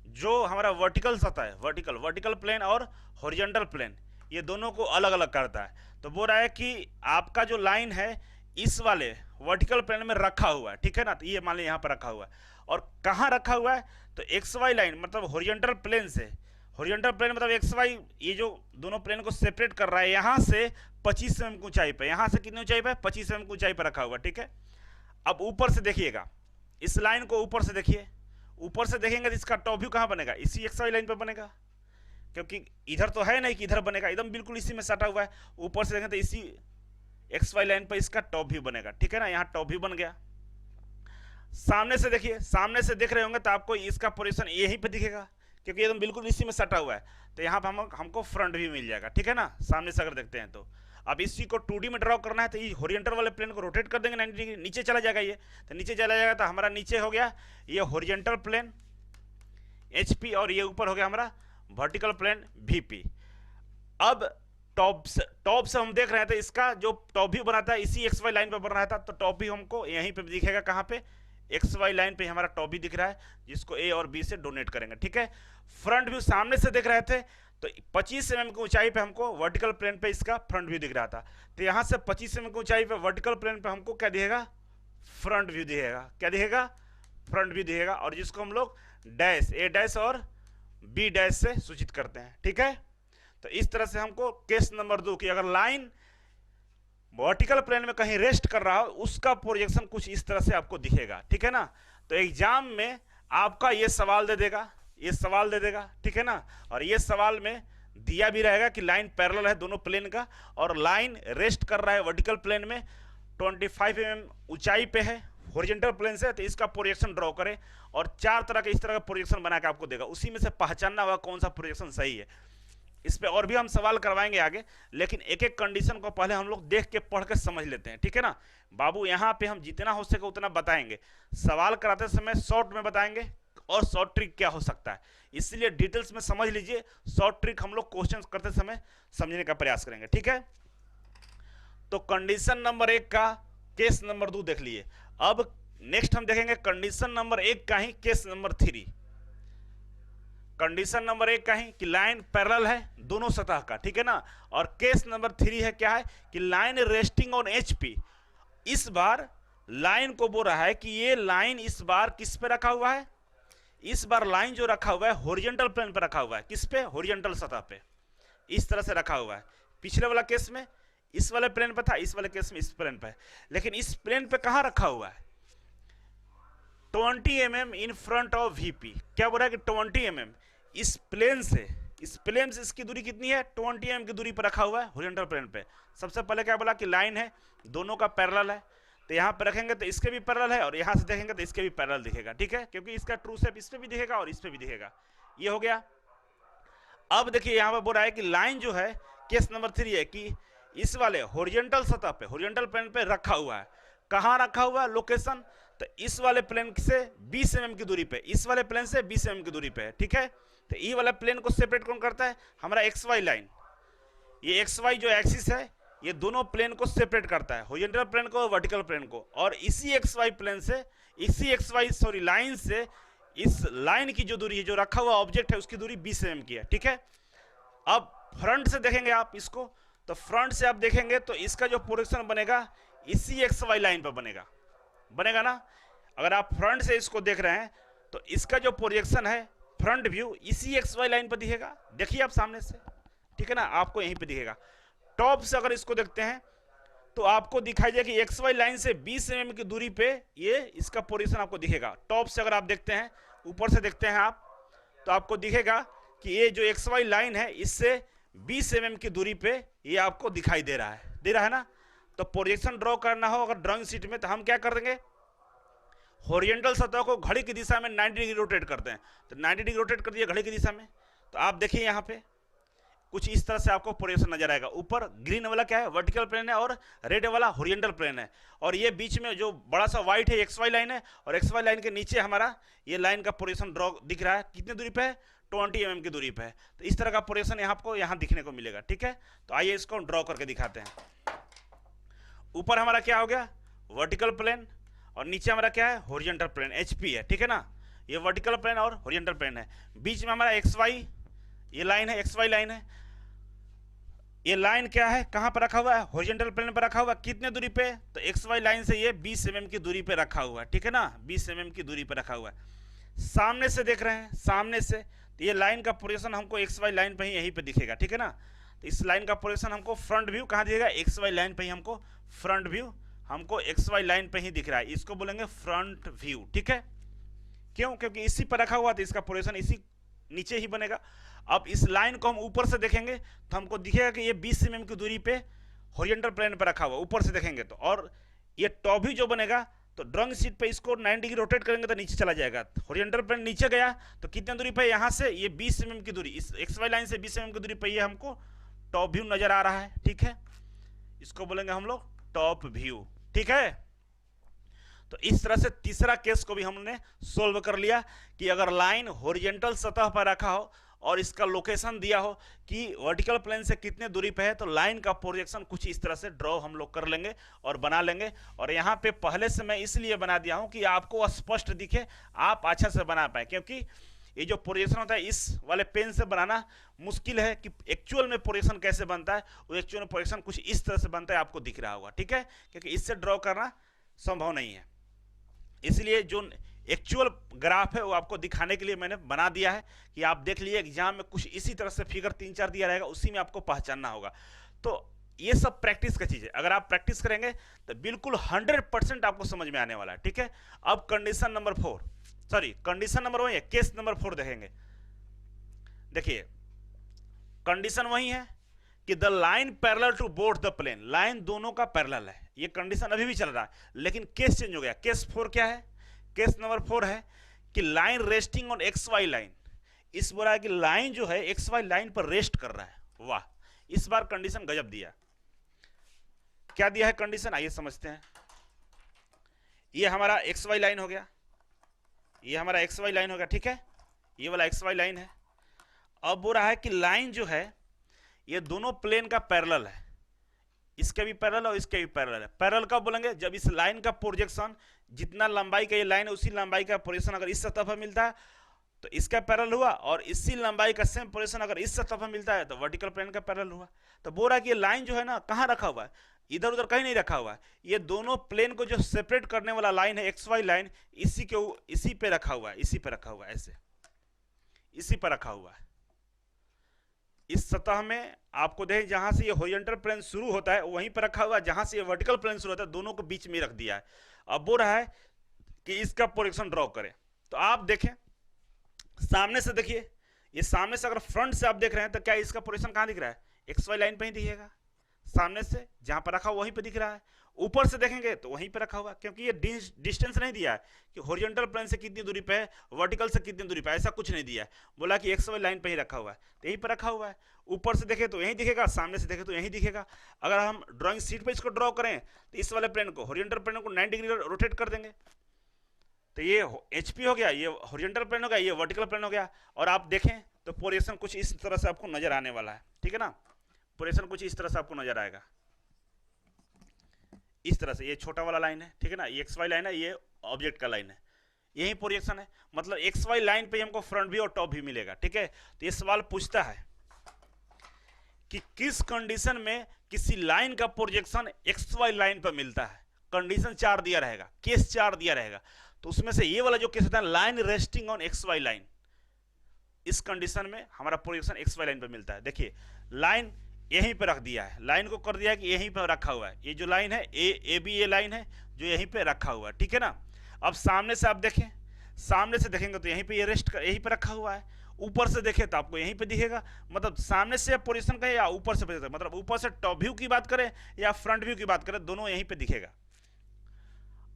जो हमारा वर्टिकल सतह है, वर्टिकल प्लेन और हॉरिजॉन्टल प्लेन, ये दोनों को अलग अलग करता है। तो बोल रहा है कि आपका जो लाइन है इस वाले वर्टिकल प्लेन में रखा हुआ है, ठीक है ना। तो ये मान लीजिए यहाँ पर रखा हुआ है, और कहाँ रखा हुआ है, तो एक्स वाई लाइन मतलब हॉरिजॉन्टल प्लेन से, हॉरिजॉन्टल प्लेन मतलब एक्स वाई, ये जो दोनों प्लेन को सेपरेट कर रहा है, यहाँ से 25 mm की ऊंचाई पे, यहाँ से कितनी ऊंचाई पे, 25 mm की ऊंचाई पर रखा हुआ, ठीक है। अब ऊपर से देखिएगा, इस लाइन को ऊपर से देखिए, ऊपर से देखेंगे तो इसका टॉप व्यू कहाँ बनेगा, इसी एक्स वाई लाइन पर बनेगा, क्योंकि इधर तो है नहीं कि इधर बनेगा, एकदम बिल्कुल इसी में सटा हुआ है। ऊपर से देखें तो इसी एक्स वाई लाइन पर इसका टॉप व्यू बनेगा, ठीक है ना। यहाँ टॉप व्यू बन गया। सामने से देखिए, सामने से देख रहे होंगे तो आपको इसका पोजीशन यहीं पे दिखेगा, क्योंकि एकदम बिल्कुल इसी में सटा हुआ है। तो यहाँ पर हमको फ्रंट व्यू मिल जाएगा, ठीक है ना, सामने से अगर देखते हैं तो। अब इसी को 2D में ड्रॉ करना है तो ये हॉरिजॉन्टल वाले प्लेन को रोटेट कर देंगे 90 डिग्री, नीचे चला जाएगा ये, तो नीचे चला जाएगा तो हमारा नीचे हो गया ये हॉरिजॉन्टल प्लेन HP और ये ऊपर हो गया हमारा वर्टिकल प्लेन VP। अब टॉप से हम देख रहे हैं तो इसका जो टॉप व्यू बनाता है इसी एक्स वाई लाइन पर बन रहा था, तो टॉप व्यू हमको यहीं पे दिखेगा, कहाँ पे, एक्स वाई लाइन पे हमारा टॉप व्यू दिख रहा है, जिसको A और B से डोनेट करेंगे, ठीक है। फ्रंट व्यू सामने से देख रहे थे तो 25 mm की ऊंचाई पे हमको वर्टिकल प्लेन पे इसका फ्रंट व्यू दिख रहा था। तो यहाँ से 25 mm की ऊंचाई पे वर्टिकल प्लेन पे हमको क्या दिखेगा, फ्रंट व्यू दिखेगा, क्या दिखेगा, फ्रंट व्यू दिखेगा, और जिसको हम लोग डैश A' और B' से सूचित करते हैं, ठीक है। तो इस तरह से हमको केस नंबर 2 की अगर लाइन वर्टिकल प्लेन में कहीं रेस्ट कर रहा हो उसका प्रोजेक्शन कुछ इस तरह से आपको दिखेगा, ठीक है ना। तो एग्जाम में आपका ये सवाल दे देगा, ये सवाल दे देगा, ठीक है ना। और ये सवाल में दिया भी रहेगा कि लाइन पैरेलल है दोनों प्लेन का और लाइन रेस्ट कर रहा है वर्टिकल प्लेन में 25 mm ऊंचाई पे है हॉरिजॉन्टल प्लेन से, तो इसका प्रोजेक्शन ड्रॉ करें। और 4 तरह के इस तरह का प्रोजेक्शन बना के आपको देगा, उसी में से पहचानना होगा कौन सा प्रोजेक्शन सही है। इस पे और भी हम सवाल करवाएंगे आगे, लेकिन एक एक कंडीशन को पहले हम लोग देख के पढ़ के समझ लेते हैं, ठीक है ना बाबू। यहाँ पे हम जितना हो सके उतना बताएंगे, सवाल कराते समय शॉर्ट में बताएंगे और शॉर्ट ट्रिक क्या हो सकता है, इसलिए डिटेल्स में समझ लीजिए। शॉर्ट ट्रिक हम लोग क्वेश्चन करते समय समझने का प्रयास करेंगे, ठीक है। तो कंडीशन नंबर 1 का केस नंबर 2 देख लिए। अब नेक्स्ट हम देखेंगे कंडीशन नंबर 1 का ही केस नंबर 3। कंडीशन नंबर 1 का ही कि लाइन पैरेलल है दोनों सतह का, ठीक है ना। और केस नंबर 3 है क्या है कि लाइन रेस्टिंग ऑन एचपी। इस बार लाइन को बोल रहा है कि ये लाइन इस बार किस पे रखा हुआ है, इस बार लाइन जो रखा हुआ है हॉरिजॉन्टल प्लेन पे रखा हुआ है। किस पे? हॉरिजॉन्टल सतह पे, इस तरह से रखा हुआ है। पिछले वाला केस में इस वाले प्लेन पे था, इस वाले केस में इस प्लेन पे, लेकिन इस प्लेन पे कहां रखा हुआ है? 20 mm in front of VP. क्या बोल रहा है कि 20 mm इस प्लेन से इसकी दूरी कितनी है? 20 mm की दूरी पर रखा हुआ है हॉरिजॉन्टल प्लेन पे। सबसे पहले क्या बोला कि लाइन है दोनों का पैरेलल है, तो यहाँ पे रखेंगे तो इसके भी पैरेलल है और यहाँ से देखेंगे तो इसके भी पैरेलल दिखेगा, ठीक है, क्योंकि इसका ट्रू शेप इस पे भी दिखेगा और इस पे भी दिखेगा। ये हो गया। अब देखिए यहाँ पे बोल रहा है कि लाइन जो है केस नंबर 3 है कि इस वाले हॉरिजॉन्टल सतह पे हॉरिजॉन्टल प्लेन पे रखा हुआ है। कहाँ रखा हुआ है? लोकेशन तो इस वाले प्लेन से 20 mm की दूरी पे, इस वाले प्लेन से 20 mm की दूरी पे है, ठीक है। तो ये वाला प्लेन को सेपरेट कौन करता है? हमारा एक्स वाई लाइन। ये एक्स वाई जो एक्सिस है ये दोनों प्लेन को सेपरेट करता है, हॉरिजॉन्टल प्लेन को और वर्टिकल प्लेन को। और इसी एक्स वाई प्लेन से, लाइन से इस लाइन की जो दूरी है, जो रखा हुआ ऑब्जेक्ट है, उसकी दूरी 20 mm की है, ठीक है। अब फ्रंट से देखेंगे आप इसको, तो फ्रंट से आप देखेंगे तो इसका जो प्रोजेक्शन बनेगा इसी एक्स वाई लाइन पर बनेगा ना। अगर आप फ्रंट से इसको देख रहे हैं तो इसका जो प्रोजेक्शन है फ्रंट व्यू इसी एक्स वाई लाइन पर दिखेगा। देखिए आप सामने से, ठीक है ना, आपको यहीं पे दिखेगा। टॉप से अगर इसको देखते हैं तो आपको दिखाई देगा कि एक्स वाई लाइन से 20 mm की दूरी पे ये इसका पोजीशन आपको दिखेगा। टॉप से अगर आप देखते हैं, ऊपर से देखते हैं आप, तो आपको दिखेगा कि ये जो एक्स वाई लाइन है इससे 20 mm की दूरी पे ये आपको दिखाई दे रहा है ना। तो प्रोजेक्शन ड्रॉ करना हो अगर ड्राइंग शीट में, तो हम क्या कर देंगे, हॉरिजॉन्टल सतह को घड़ी की दिशा में 90 डिग्री रोटेट करते हैं। तो 90 डिग्री रोटेट कर दिए घड़ी की दिशा में, तो आप देखिए यहाँ पे कुछ इस तरह से आपको प्रोजेक्शन नजर आएगा। ऊपर ग्रीन वाला क्या है? वर्टिकल प्लेन है और रेड वाला हॉरिजॉन्टल प्लेन है। और ये बीच में जो बड़ा सा व्हाइट है एक्स वाई लाइन है, और एक्स वाई लाइन के नीचे हमारा ये लाइन का प्रोजेक्शन ड्रॉ दिख रहा है। कितनी दूरी पे है? 20 mm की दूरी पे है। तो इस तरह का प्रोजेक्शन यहाँ आपको यहाँ दिखने को मिलेगा, ठीक है। तो आइए इसको ड्रॉ करके दिखाते हैं। ऊपर हमारा क्या हो गया? वर्टिकल प्लेन, और नीचे हमारा क्या है? हॉरिजॉन्टल प्लेन, एचपी है, ठीक है ना। ये वर्टिकल प्लेन और हॉरिजॉन्टल प्लेन है। बीच में हमारा एक्स वाई ये लाइन है, एक्स वाई लाइन है। ये लाइन क्या है? कहां पर रखा हुआ है? हॉरिजॉन्टल प्लेन पर रखा हुआ है। कितने दूरी पे? तो एक्स वाई लाइन से ये 20 mm की दूरी पे रखा हुआ है, ठीक है ना, 20 mm की दूरी पे रखा हुआ है। सामने से देख रहे हैं, सामने से, तो ये लाइन का पोजीशन हमको एक्स वाई लाइन पे ही यहीं पे दिखेगा, ठीक है ना। तो इस लाइन का पोजीशन हमको फ्रंट व्यू कहाँ दिखेगा? एक्स वाई लाइन पे ही हमको फ्रंट व्यू हमको एक्स वाई लाइन पे ही दिख रहा है। इसको बोलेंगे फ्रंट व्यू, ठीक है। क्यों? क्योंकि इसी पर रखा हुआ, तो इसका पोजीशन इसी नीचे ही बनेगा। अब इस लाइन को हम ऊपर से देखेंगे तो हमको दिखेगा कि ये 20 mm की दूरी पे हॉरिजॉन्टल प्लेन पे रखा हुआ, ऊपर से देखेंगे तो। और ये टॉप व्यू जो बनेगा, तो ड्राइंग शीट पे इसको 90 डिग्री रोटेट करेंगे तो नीचे चला जाएगा। हॉरिजॉन्टल प्लेन नीचे गया तो कितने दूरी पे? यहाँ से ये 20 mm की दूरी, इस एक्स वाई लाइन से 20 mm की दूरी पे ये हमको टॉप व्यू नजर आ रहा है, ठीक है। इसको बोलेंगे हम लोग टॉप व्यू, ठीक है। तो इस तरह से तीसरा केस को भी हमने सोल्व कर लिया कि अगर लाइन हॉरिजॉन्टल सतह पर रखा हो और इसका लोकेशन दिया हो कि वर्टिकल प्लेन से कितने दूरी पे है, तो लाइन का प्रोजेक्शन कुछ इस तरह से ड्रॉ हम लोग कर लेंगे और बना लेंगे। और यहाँ पे पहले से मैं इसलिए बना दिया हूँ कि आपको स्पष्ट दिखे, आप अच्छा से बना पाए, क्योंकि ये जो प्रोजेक्शन होता है इस वाले पेन से बनाना मुश्किल है कि एक्चुअल में प्रोजेक्शन कैसे बनता है। वो एक्चुअल में प्रोजेक्शन कुछ इस तरह से बनता है, आपको दिख रहा होगा, ठीक है, क्योंकि इससे ड्रॉ करना संभव नहीं है। इसलिए जो एक्चुअल ग्राफ है वो आपको दिखाने के लिए मैंने बना दिया है कि आप देख लीजिए एग्जाम में कुछ इसी तरह से फिगर 3-4 दिया रहेगा, उसी में आपको पहचानना होगा। तो ये सब प्रैक्टिस का चीज है, अगर आप प्रैक्टिस करेंगे तो बिल्कुल 100% आपको समझ में आने वाला है, ठीक है। अब condition number 4, sorry condition number 1 है, केस नंबर 4 देखेंगे। देखिए कंडीशन वही है कि the line parallel to both the plane, line दोनों का पैरेलल है। ये कंडीशन अभी भी चल रहा है, लेकिन केस चेंज हो गया। केस 4 क्या है? केस नंबर 4 है कि line resting on X Y line, इस बोला है कि लाइन जो है एक्स वाई लाइन पर रेस्ट कर रहा है। वाह, इस बार कंडीशन गजब दिया। क्या दिया है कंडीशन, आइए समझते हैं। ये हमारा एक्स वाई लाइन हो गया, ये हमारा एक्स वाई लाइन हो गया, ठीक है, ये वाला एक्स वाई लाइन है। अब बोल रहा है कि लाइन जो है ये दोनों प्लेन का पैरेलल है, इसके भी पैरेलल और इसके भी पैरेलल है। पैरेलल कब बोलेंगे, जब इस लाइन का प्रोजेक्शन जितना लंबाई का ये लाइन है उसी लंबाई का प्रोजेक्शन अगर इस सतह पर मिलता है तो इसका पैरेलल हुआ, और इसी लंबाई का सेम प्रोजेक्शन अगर इस सतह पर मिलता है तो वर्टिकल प्लेन का पैरेलल हुआ। तो बोल रहा है कि ये लाइन जो है ना कहाँ रखा हुआ है, इधर उधर कहीं नहीं रखा हुआ है, ये दोनों प्लेन को जो सेपरेट करने वाला लाइन है एक्स वाई लाइन, इसी पे रखा हुआ है, इसी पे रखा हुआ है, ऐसे इसी पर रखा हुआ है। इस सतह में आपको देखें जहां से ये हॉरिजॉन्टल प्लेन शुरू होता है वहीं पर रखा हुआ है, जहां से ये वर्टिकल प्लेन शुरू होता है दोनों को बीच में रख दिया है। अब बोल रहा है कि इसका प्रोजेक्शन ड्रॉ करें। तो आप देखें सामने से, देखिए ये सामने से अगर फ्रंट से आप देख रहे हैं तो क्या इसका प्रोजेक्शन कहां दिख रहा है, एक्स वाई लाइन पे ही दिखेगा, सामने से जहां पर रखा वहीं पे दिख रहा है। ऊपर से देखेंगे तो वहीं पे रखा हुआ, क्योंकि ये डिस्टेंस नहीं दिया है कि हॉरिजॉन्टल प्लेन से कितनी दूरी पे है, वर्टिकल से कितनी दूरी पे, ऐसा कुछ नहीं दिया है। बोला कि एक्स वाई लाइन पे ही रखा हुआ है, तो यहीं पे रखा हुआ है। ऊपर से देखे तो यहीं दिखेगा, सामने से देखे तो यहीं दिखेगा। अगर हम ड्राइंग शीट पे इसको ड्रॉ करें तो इस वाले प्लेन को, हॉरिजॉन्टल प्लेन को 90 डिग्री रोटेट कर देंगे, तो ये एचपी हो गया, ये हॉरिजॉन्टल प्लेन हो गया, ये वर्टिकल प्लेन हो गया। और आप देखें तो प्रोजेक्शन कुछ इस तरह से आपको नजर आने वाला है, ठीक है ना, प्रोजेक्शन कुछ इस तरह से आपको नजर आएगा, इस तरह से। ये छोटा वाला लाइन है, ठीक है ना, ये एक्स वाई लाइन है, ये ऑब्जेक्ट का लाइन है, यही प्रोजेक्शन है। मतलब एक्स वाई लाइन पे हमको फ्रंट भी और टॉप भी मिलेगा, ठीक है। तो ये सवाल पूछता है कि किस कंडीशन में किसी लाइन का प्रोजेक्शन एक्स वाई लाइन पर मिलता है। कंडीशन 4 दिया रहेगा, केस 4 दिया रहेगा, तो उसमें से ये वाला जो केस होता है line resting on X Y line, इस कंडीशन में हमारा प्रोजेक्शन एक्स वाई लाइन पर मिलता है। देखिए लाइन यहीं पे रख दिया है, लाइन को कर दिया है कि यहीं पे रखा हुआ है, ये जो लाइन है ए बी ए लाइन है जो यहीं पे रखा हुआ है, ठीक है ना। अब सामने से आप देखें, सामने से देखेंगे तो यहीं पे ये रेस्ट यहीं पे रखा हुआ है, ऊपर से देखें तो आपको यहीं पे दिखेगा। मतलब सामने से पोजीशन करें या ऊपर से, मतलब ऊपर से टॉप व्यू की बात करें या फ्रंट व्यू की बात करें, दोनों यहीं पे दिखेगा।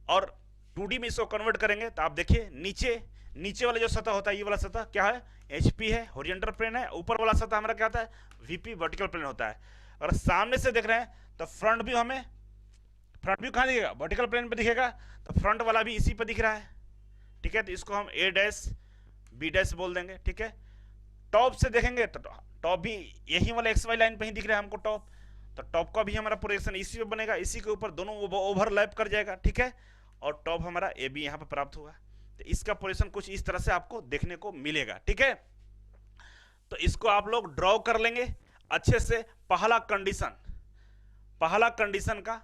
और 2D में इसको कन्वर्ट करेंगे तो आप देखिए नीचे वाला जो सतह होता है, ये वाला सतह क्या है, एचपी है, हॉरिजॉन्टल प्लेन है। ऊपर वाला सतह हमारा क्या होता है, वीपी, वर्टिकल प्लेन होता है। अगर सामने से देख रहे हैं तो फ्रंट व्यू कहाँ दिखेगा, वर्टिकल प्लेन पे दिखेगा, तो फ्रंट वाला भी इसी पे दिख रहा है, ठीक है। तो इसको हम ए डैश बी डैश बोल देंगे, ठीक है। टॉप से देखेंगे तो टॉप भी यही वाला एक्स वाई लाइन पे ही दिख रहा है हमको टॉप, तो टॉप का भी हमारा प्रोजेक्शन इसी पे बनेगा, इसी के ऊपर दोनों ओवरलैप कर जाएगा, ठीक है। और टॉप हमारा ए बी यहाँ पे प्राप्त हुआ, तो इसका पोजीशन कुछ इस तरह से आपको देखने को मिलेगा, ठीक है। तो इसको आप लोग ड्रॉ कर लेंगे अच्छे से। पहला कंडीशन का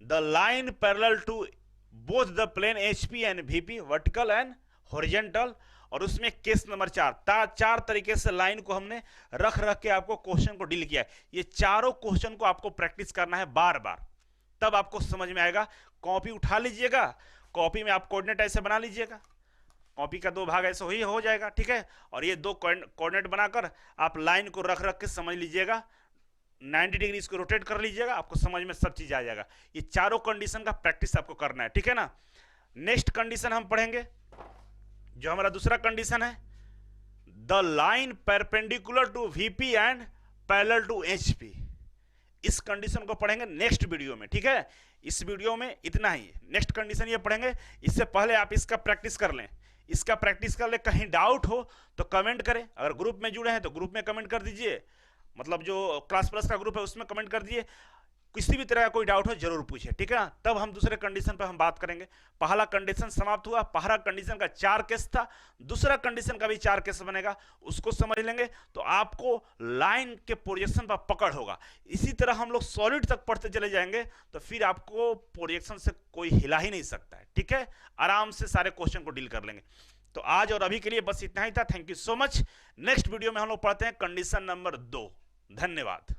the line parallel to both the plane HP and VP, vertical and horizontal. और उसमें केस नंबर 4 तरीके से लाइन को हमने रख के आपको क्वेश्चन को डील किया है। ये चारों क्वेश्चन को आपको प्रैक्टिस करना है बार बार, तब आपको समझ में आएगा। कॉपी उठा लीजिएगा, कॉपी में आप कोऑर्डिनेट ऐसे बना लीजिएगा, कॉपी का 2 भाग ऐसे ही हो जाएगा, ठीक है। और ये 2 कोऑर्डिनेट बनाकर आप लाइन को रख के समझ लीजिएगा, 90 डिग्री इसको रोटेट कर लीजिएगा, आपको समझ में सब चीज आ जाएगा। ये चारों कंडीशन का प्रैक्टिस आपको करना है, ठीक है ना। नेक्स्ट कंडीशन हम पढ़ेंगे, जो हमारा दूसरा कंडीशन है, the line perpendicular to VP and parallel to HP. इस कंडीशन को पढ़ेंगे नेक्स्ट वीडियो में, ठीक है। इस वीडियो में इतना ही, नेक्स्ट कंडीशन ये पढ़ेंगे। इससे पहले आप इसका प्रैक्टिस कर लें, कहीं डाउट हो तो कमेंट करें। अगर ग्रुप में जुड़े हैं तो ग्रुप में कमेंट कर दीजिए, मतलब जो क्लास प्लस का ग्रुप है उसमें कमेंट कर दीजिए। किसी भी तरह का कोई डाउट हो जरूर पूछिए, ठीक है ना। तब हम दूसरे कंडीशन पर हम बात करेंगे। पहला कंडीशन समाप्त हुआ, पहला कंडीशन का 4 केस था, दूसरा कंडीशन का भी 4 केस बनेगा, उसको समझ लेंगे तो आपको लाइन के प्रोजेक्शन पर पकड़ होगा। इसी तरह हम लोग सॉलिड तक पढ़ते चले जाएंगे तो फिर आपको प्रोजेक्शन से कोई हिला ही नहीं सकता है, ठीक है। आराम से सारे क्वेश्चन को डील कर लेंगे। तो आज और अभी के लिए बस इतना ही था। Thank you so much. Next video में हम लोग पढ़ते हैं कंडीशन नंबर 2। धन्यवाद।